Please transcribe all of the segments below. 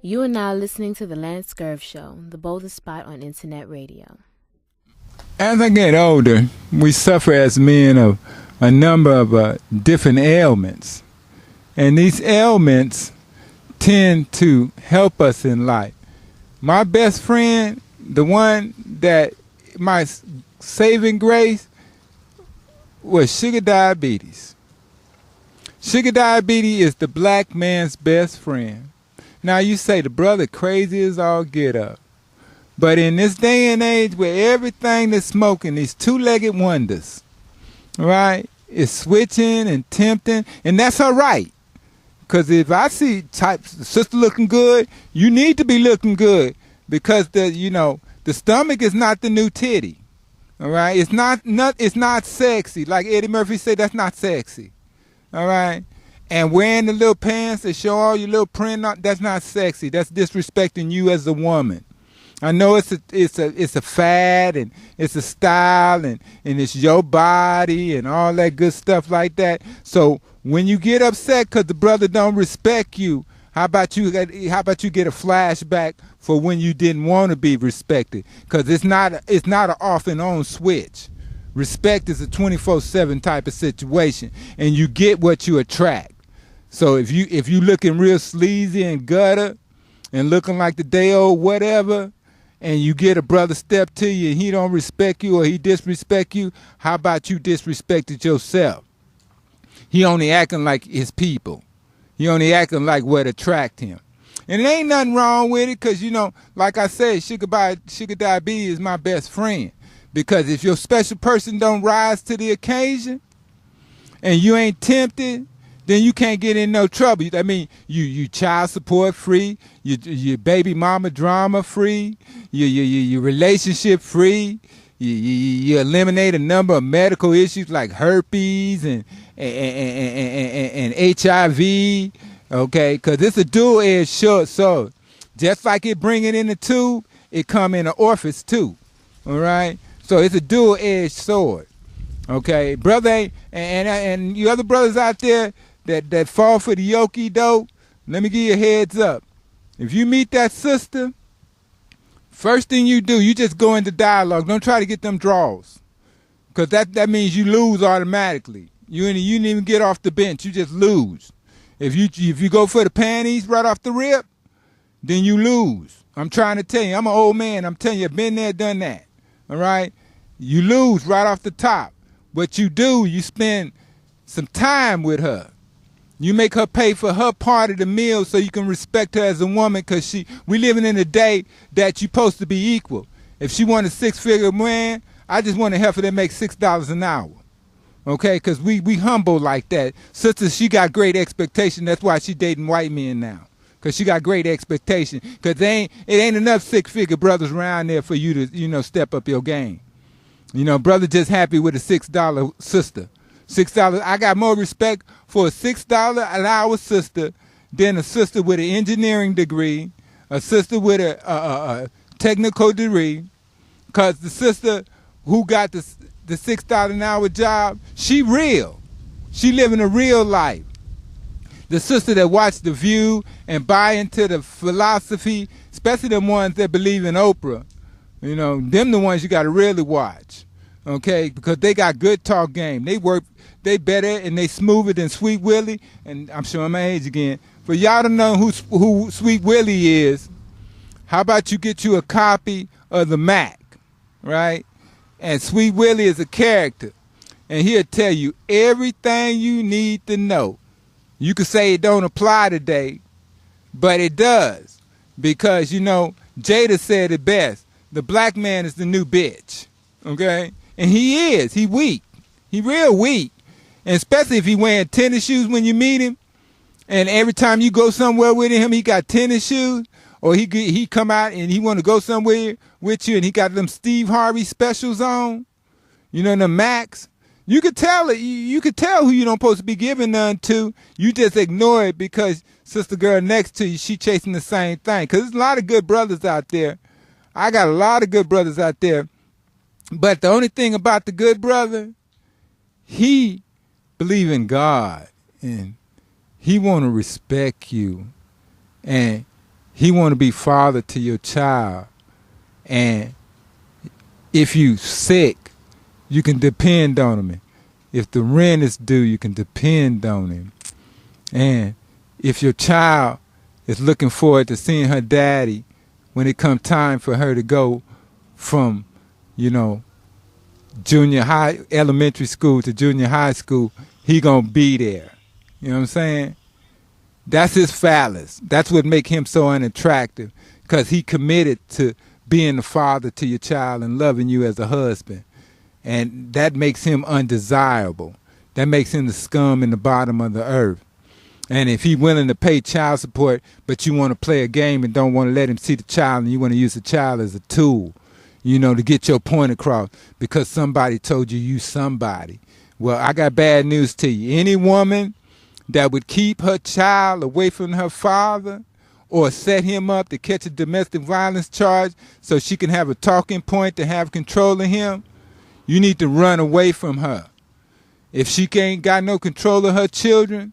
You are now listening to the LANCESCURV Show, the boldest spot on internet radio. As I get older, we suffer as men of a number of different ailments. And these ailments tend to help us in life. My best friend, the one that my saving grace, was sugar diabetes. Sugar diabetes is the black man's best friend. Now you say the brother crazy as all get up. But in this day and age where everything that's smoking, these two-legged wonders, right, is switching and tempting, and that's all right. Because if I see sister looking good, you need to be looking good because the stomach is not the new titty. All right? It's not sexy. Like Eddie Murphy said, that's not sexy. All right? And wearing the little pants that show all your little print, that's not sexy. That's disrespecting you as a woman. I know it's a fad and it's a style and it's your body and all that good stuff like that. So when you get upset because the brother don't respect you, how about you get a flashback for when you didn't want to be respected? Because it's not an off and on switch. Respect is a 24/7 type of situation, and you get what you attract. So if you looking real sleazy and gutter and looking like the day old whatever, and you get a brother step to you and he don't respect you or he disrespect you, how about you disrespected yourself? He only acting like his people. He only acting like what attract him. And there ain't nothing wrong with it because, like I said, sugar diabetes is my best friend. Because if your special person don't rise to the occasion and you ain't tempted, then you can't get in no trouble. I mean, you child support free, you baby mama drama free, you relationship free, you eliminate a number of medical issues like herpes and HIV, okay? Because it's a dual-edged short sword. Just like it bring it in the tube, it come in an orifice too, all right? So it's a dual-edged sword, okay? Brother, and you other brothers out there that fall for the yoki dope, let me give you a heads up. If you meet that sister, first thing you do, you just go into dialogue. Don't try to get them draws. Because that means you lose automatically. You didn't even get off the bench. You just lose. If you go for the panties right off the rip, then you lose. I'm trying to tell you. I'm an old man. I'm telling you, I've been there, done that. All right? You lose right off the top. What you do, you spend some time with her. You make her pay for her part of the meal so you can respect her as a woman because we living in a day that you're supposed to be equal. If she want a six-figure man, I just want a heifer that makes $6 an hour. Okay? Because we humble like that. Sister, she got great expectation. That's why she dating white men now. Because she got great expectation. Because it ain't enough six-figure brothers around there for you to, step up your game. Brother just happy with a $6 sister. $6. I got more respect for a $6 an hour sister than a sister with an engineering degree, a sister with a technical degree, because the sister who got the $6 an hour job, she real. She living a real life. The sister that watch The View and buy into the philosophy, especially the ones that believe in Oprah, them the ones you got to really watch. Okay, because they got good talk game. They better and they smoother than Sweet Willie. And I'm showing my age again. For y'all to know who Sweet Willie is, how about you get you a copy of the Mac, right? And Sweet Willie is a character. And he'll tell you everything you need to know. You could say it don't apply today, but it does. Because, Jada said it best. The black man is the new bitch, okay? And he is. He weak. He real weak. And especially if he wearing tennis shoes when you meet him. And every time you go somewhere with him, he got tennis shoes. Or he come out and he want to go somewhere with you and he got them Steve Harvey specials on. The Macs. You could tell it. You could tell who you don't supposed to be giving none to. You just ignore it because sister girl next to you, she chasing the same thing. Because there's a lot of good brothers out there. I got a lot of good brothers out there. But the only thing about the good brother, he believe in God and he want to respect you. And he want to be father to your child. And if you sick, you can depend on him. If the rent is due, you can depend on him. And if your child is looking forward to seeing her daddy when it comes time for her to go from, junior high, elementary school to junior high school, he gonna be there. You know what I'm saying? That's his phallus. That's what make him so unattractive, because he committed to being the father to your child and loving you as a husband. And that makes him undesirable. That makes him the scum in the bottom of the earth. And if he's willing to pay child support, but you want to play a game and don't want to let him see the child, and you want to use the child as a tool, to get your point across because somebody told you somebody. Well, I got bad news to you. Any woman that would keep her child away from her father or set him up to catch a domestic violence charge so she can have a talking point to have control of him, you need to run away from her. If she ain't got no control of her children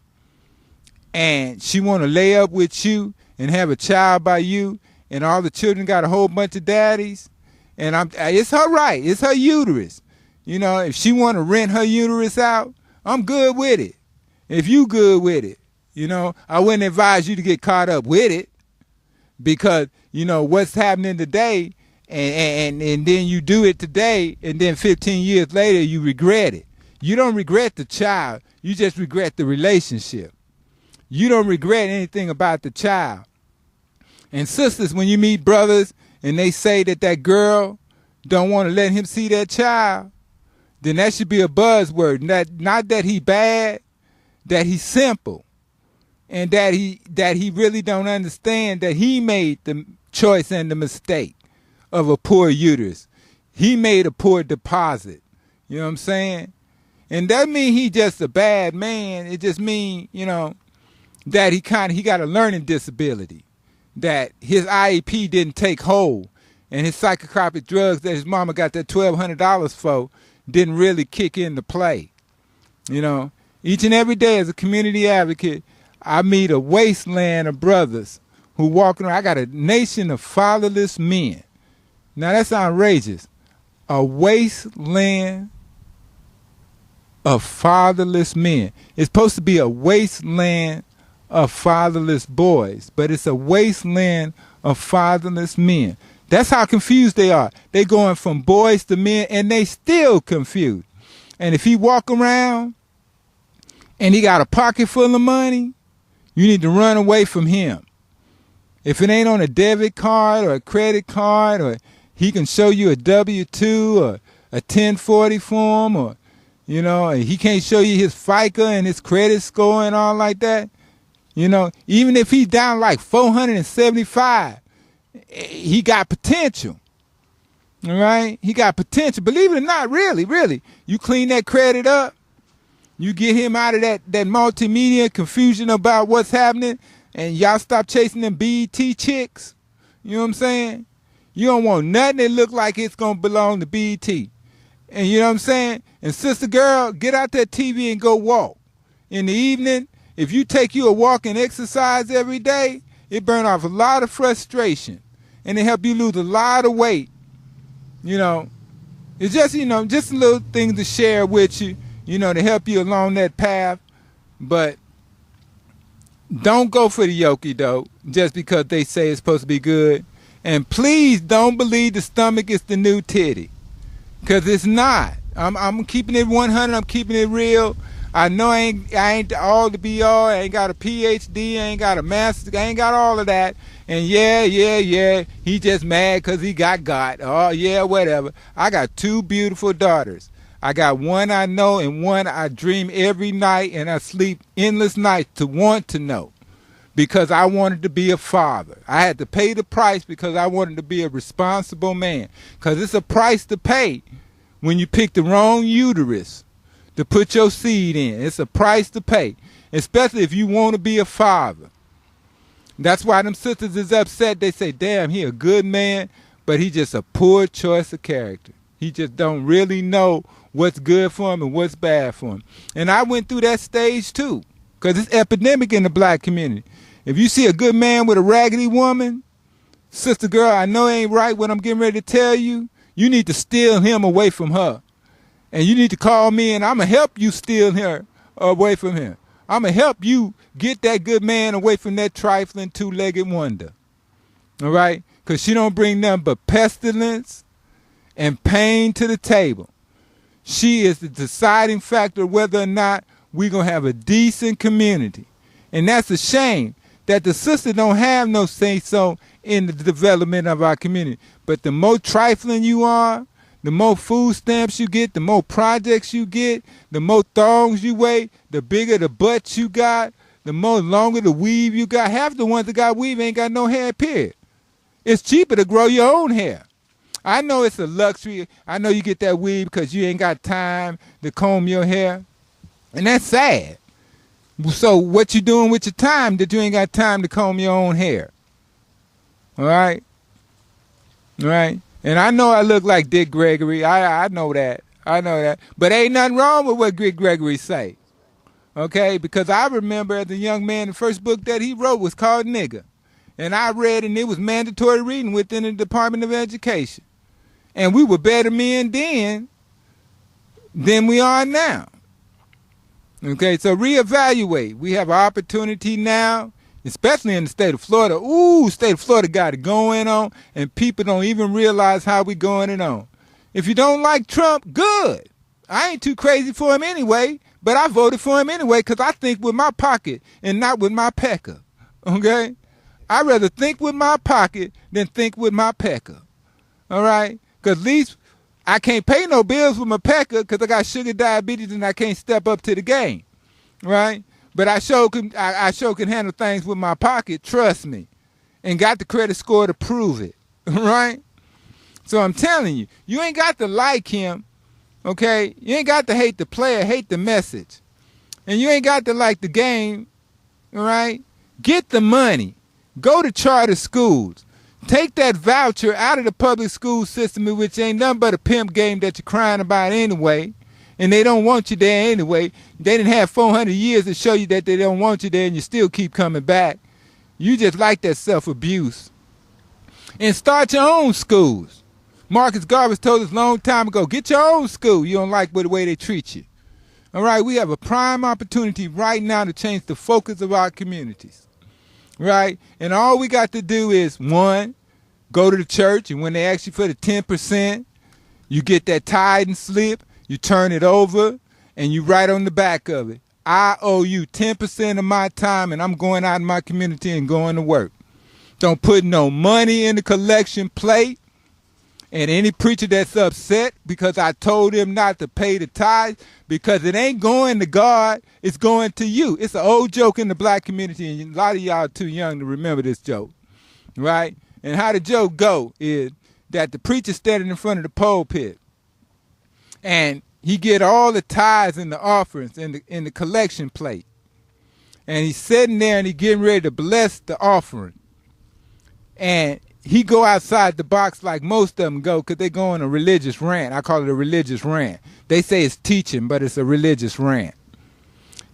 and she want to lay up with you and have a child by you and all the children got a whole bunch of daddies, and it's her right. It's her uterus. If she want to rent her uterus out, I'm good with it. If you good with it, I wouldn't advise you to get caught up with it because, what's happening today and then you do it today and then 15 years later you regret it. You don't regret the child. You just regret the relationship. You don't regret anything about the child. And sisters, when you meet brothers and they say that girl don't want to let him see that child, then that should be a buzzword. Not that he bad, that he's simple, and that he really don't understand that he made the choice and the mistake of a poor uterus. He made a poor deposit. You know what I'm saying? And that mean he just a bad man. It just mean, that he got a learning disability, that his IEP didn't take hold, and his psychotropic drugs that his mama got that $1,200 for didn't really kick into play. Each and every day as a community advocate, I meet a wasteland of brothers who walking around. I got a nation of fatherless men. Now that's outrageous. A wasteland of fatherless men. It's supposed to be a wasteland of fatherless boys, but it's a wasteland of fatherless men. That's how confused they are. They going from boys to men, and they still confused. And if he walk around and he got a pocket full of money, you need to run away from him. If it ain't on a debit card or a credit card, or he can show you a W-2 or a 1040 form, or, and he can't show you his FICA and his credit score and all like that, even if he's down like 475, he got potential. All right? He got potential. Believe it or not, really. You clean that credit up, you get him out of that multimedia confusion about what's happening, and y'all stop chasing them BET chicks. You know what I'm saying? You don't want nothing that look like it's going to belong to BET. And you know what I'm saying? And sister girl, get out that TV and go walk. In the evening, if you take you a walk and exercise every day, it burn off a lot of frustration. And it help you lose a lot of weight. It's just, just a little thing to share with you, to help you along that path. But don't go for the yokie, though, just because they say it's supposed to be good. And please don't believe the stomach is the new titty, because it's not. I'm keeping it 100. I'm keeping it real. I know I ain't all to be all. I ain't got a PhD. I ain't got a master's. I ain't got all of that. And yeah, he just mad because he got. Oh, yeah, whatever. I got 2 beautiful daughters. I got one I know and one I dream every night, and I sleep endless nights to want to know, because I wanted to be a father. I had to pay the price because I wanted to be a responsible man, because it's a price to pay when you pick the wrong uterus to put your seed in. It's a price to pay, especially if you want to be a father. That's why them sisters is upset. They say, damn, he a good man, but he just a poor choice of character. He just don't really know what's good for him and what's bad for him. And I went through that stage too, because it's epidemic in the black community. If you see a good man with a raggedy woman, sister girl, I know it ain't right what I'm getting ready to tell you. You need to steal him away from her. And you need to call me, and I'm going to help you steal her away from him. I'm going to help you get that good man away from that trifling two-legged wonder. All right? Because she don't bring nothing but pestilence and pain to the table. She is the deciding factor whether or not we're going to have a decent community. And that's a shame that the sister don't have no say-so in the development of our community. But the more trifling you are, the more food stamps you get, the more projects you get, the more thongs you weigh, the bigger the butt you got, the more longer the weave you got. Half the ones that got weave ain't got no hair, period. It's cheaper to grow your own hair. I know it's a luxury. I know you get that weave because you ain't got time to comb your hair. And that's sad. So what you doing with your time that you ain't got time to comb your own hair? All right? All right? And I know I look like Dick Gregory. I know that. I know that. But ain't nothing wrong with what Dick Gregory say. Okay? Because I remember as a young man, the first book that he wrote was called Nigger. And I read, and it was mandatory reading within the Department of Education. And we were better men then than we are now. Okay? So reevaluate. We have an opportunity now, especially in the state of Florida. Ooh, state of Florida got it going on, and people don't even realize how we going it on. If you don't like Trump, good. I ain't too crazy for him anyway, but I voted for him anyway because I think with my pocket and not with my pecker. Okay? I'd rather think with my pocket than think with my pecker. All right? Because at least I can't pay no bills with my pecker because I got sugar diabetes and I can't step up to the game. Right? But I sure can handle things with my pocket, trust me, and got the credit score to prove it, right? So I'm telling you, you ain't got to like him, okay? You ain't got to hate the player, hate the message. And you ain't got to like the game, all right? Get the money. Go to charter schools. Take that voucher out of the public school system, which ain't nothing but a pimp game that you're crying about anyway. And they don't want you there anyway. They didn't have 400 years to show you that they don't want you there, and you still keep coming back. You just like that self-abuse. And start your own schools. Marcus Garvey told us a long time ago, get your own school. You don't like the way they treat you. All right, we have a prime opportunity right now to change the focus of our communities. Right? And all we got to do is, one, go to the church, and when they ask you for the 10%, you get that tithe and slip. You turn it over, and you write on the back of it, I owe you 10% of my time, and I'm going out in my community and going to work. Don't put no money in the collection plate. And any preacher that's upset because I told him not to pay the tithe, because it ain't going to God, it's going to you. It's an old joke in the black community, and a lot of y'all are too young to remember this joke, right? And how the joke go is that the preacher standing in front of the pulpit, and he get all the tithes and the offerings in the collection plate. And he's sitting there and he getting ready to bless the offering. And he go outside the box like most of them go because they go on a religious rant. I call it a religious rant. They say it's teaching, but it's a religious rant.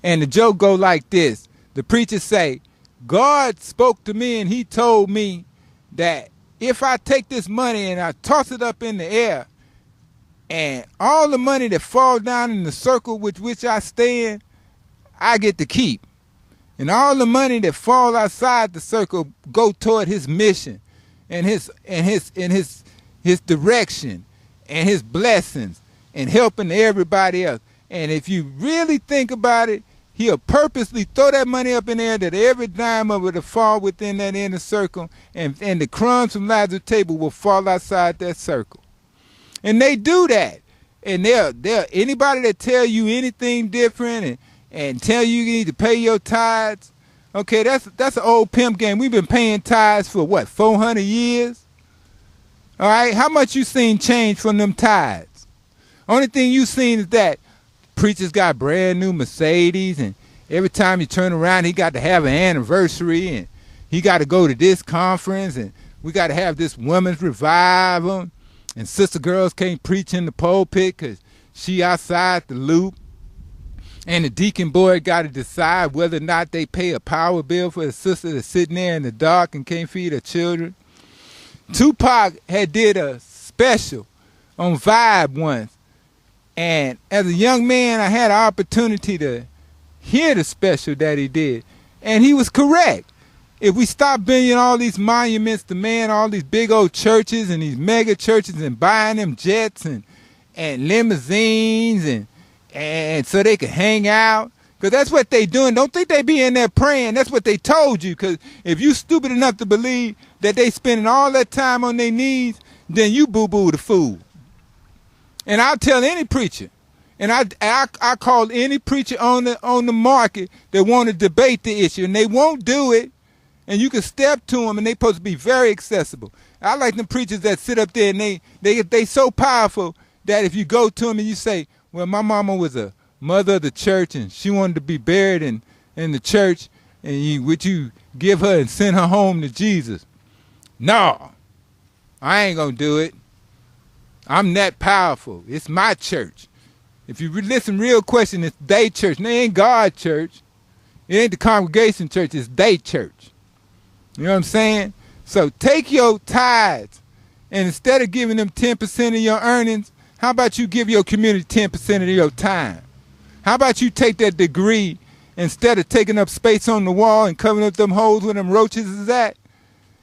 And the joke go like this. The preacher say, God spoke to me and he told me that if I take this money and I toss it up in the air, and all the money that falls down in the circle with which I stay in, I get to keep. And all the money that falls outside the circle go toward his mission and his direction and his blessings and helping everybody else. And if you really think about it, he'll purposely throw that money up in the air that every dime of it will fall within that inner circle, and the crumbs from Lazarus' table will fall outside that circle. And they do that. And they'll anybody that tell you anything different and tell you need to pay your tithes, okay, that's an old pimp game. We've been paying tithes for what, 400 years? All right, how much you seen change from them tithes? Only thing you seen is that preachers got brand new Mercedes, and every time you turn around, he got to have an anniversary, and he got to go to this conference, and we got to have this women's revival. And sister girls can't preach in the pulpit because she outside the loop. And the deacon board got to decide whether or not they pay a power bill for a sister that's sitting there in the dark and can't feed her children. Tupac had did a special on Vibe once. And as a young man, I had an opportunity to hear the special that he did. And he was correct. If we stop building all these monuments to man, all these big old churches and these mega churches and buying them jets and limousines and so they can hang out, because that's what they doing. Don't think they be in there praying. That's what they told you, because if you stupid enough to believe that they spending all that time on their knees, then you boo-boo the fool. And I'll tell any preacher, and I call any preacher on the market that want to debate the issue, and they won't do it, and you can step to them, and they supposed to be very accessible. I like them preachers that sit up there, and they so powerful that if you go to them and you say, well, my mama was a mother of the church, and she wanted to be buried in the church, and would you give her and send her home to Jesus? No, I ain't going to do it. I'm that powerful. It's my church. If you listen real question, it's they church. And it ain't God's church. It ain't the congregation church. It's they church. You know what I'm saying? So take your tithes, and instead of giving them 10% of your earnings, how about you give your community 10% of your time? How about you take that degree, instead of taking up space on the wall and covering up them holes where them roaches is at,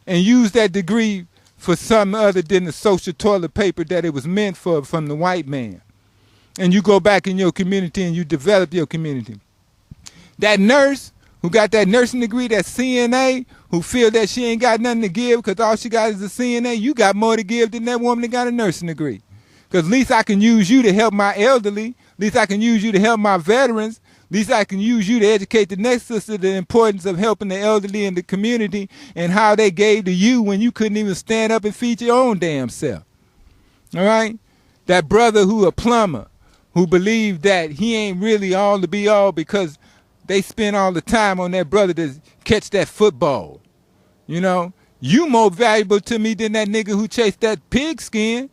and use that degree for something other than the social toilet paper that it was meant for from the white man. And you go back in your community and you develop your community. That nurse who got that nursing degree, that CNA, who feel that she ain't got nothing to give because all she got is a CNA, you got more to give than that woman that got a nursing degree. Because at least I can use you to help my elderly. At least I can use you to help my veterans. At least I can use you to educate the next sister the importance of helping the elderly in the community and how they gave to you when you couldn't even stand up and feed your own damn self. All right? That brother who a plumber, who believed that he ain't really all to be all because they spend all the time on that brother to catch that football. You know? You more valuable to me than that nigga who chased that pigskin.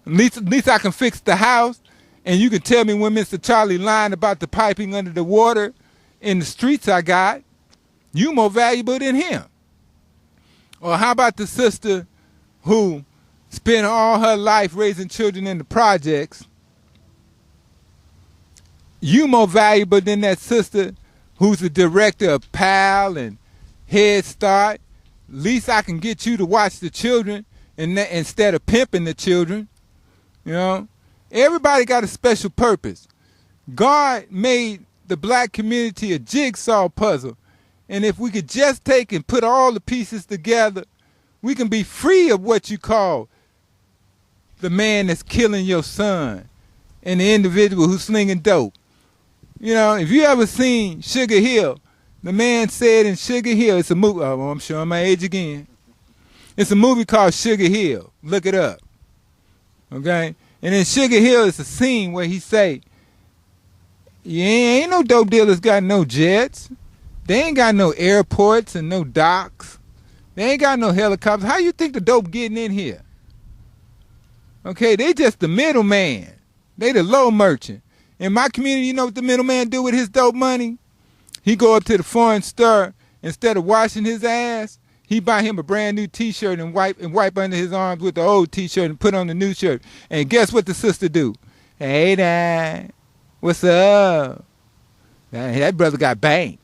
At least I can fix the house, and you can tell me when Mr. Charlie lying about the piping under the water in the streets I got. You more valuable than him. Or how about the sister who spent all her life raising children in the projects? You more valuable than that sister who's the director of PAL and Head Start. At least I can get you to watch the children instead of pimping the children. You know, everybody got a special purpose. God made the black community a jigsaw puzzle. And if we could just take and put all the pieces together, we can be free of what you call the man that's killing your son and the individual who's slinging dope. You know, if you ever seen Sugar Hill, the man said in Sugar Hill, it's a movie, oh, I'm showing my age again. It's a movie called Sugar Hill. Look it up. Okay? And in Sugar Hill, it's a scene where he say, yeah, ain't no dope dealers got no jets. They ain't got no airports and no docks. They ain't got no helicopters. How you think the dope getting in here? Okay, they just the middleman. They the low merchant. In my community, you know what the middleman do with his dope money? He go up to the foreign store, instead of washing his ass, he buy him a brand new T-shirt and wipe under his arms with the old T-shirt and put on the new shirt. And guess what the sister do? Hey, Dad, what's up? That brother got banked.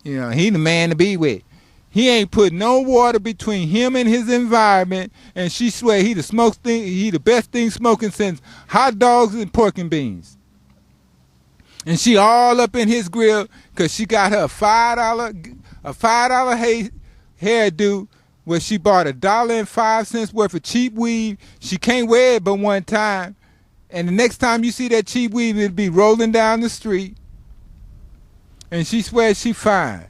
You know, he the man to be with. He ain't put no water between him and his environment, and she swear he the best thing smoking since hot dogs and pork and beans. And she all up in his grill because she got her a $5 hairdo where she bought $1.05 worth of cheap weave. She can't wear it but one time. And the next time you see that cheap weave, it'll be rolling down the street. And she swears she fine.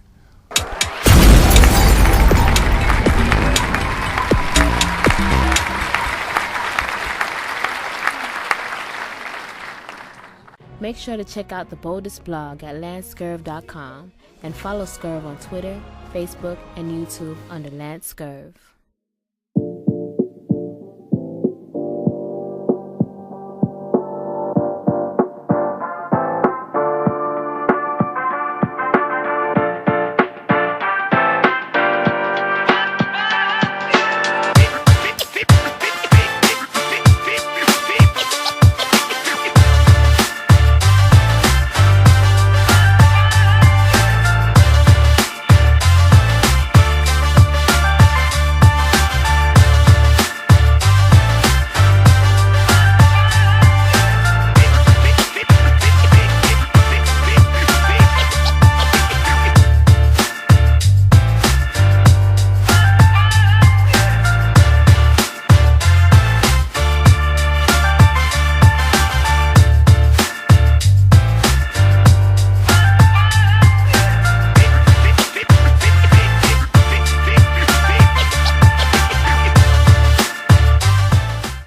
Make sure to check out the boldest blog at LANCESCURV.com and follow SCURV on Twitter, Facebook, and YouTube under LANCESCURV.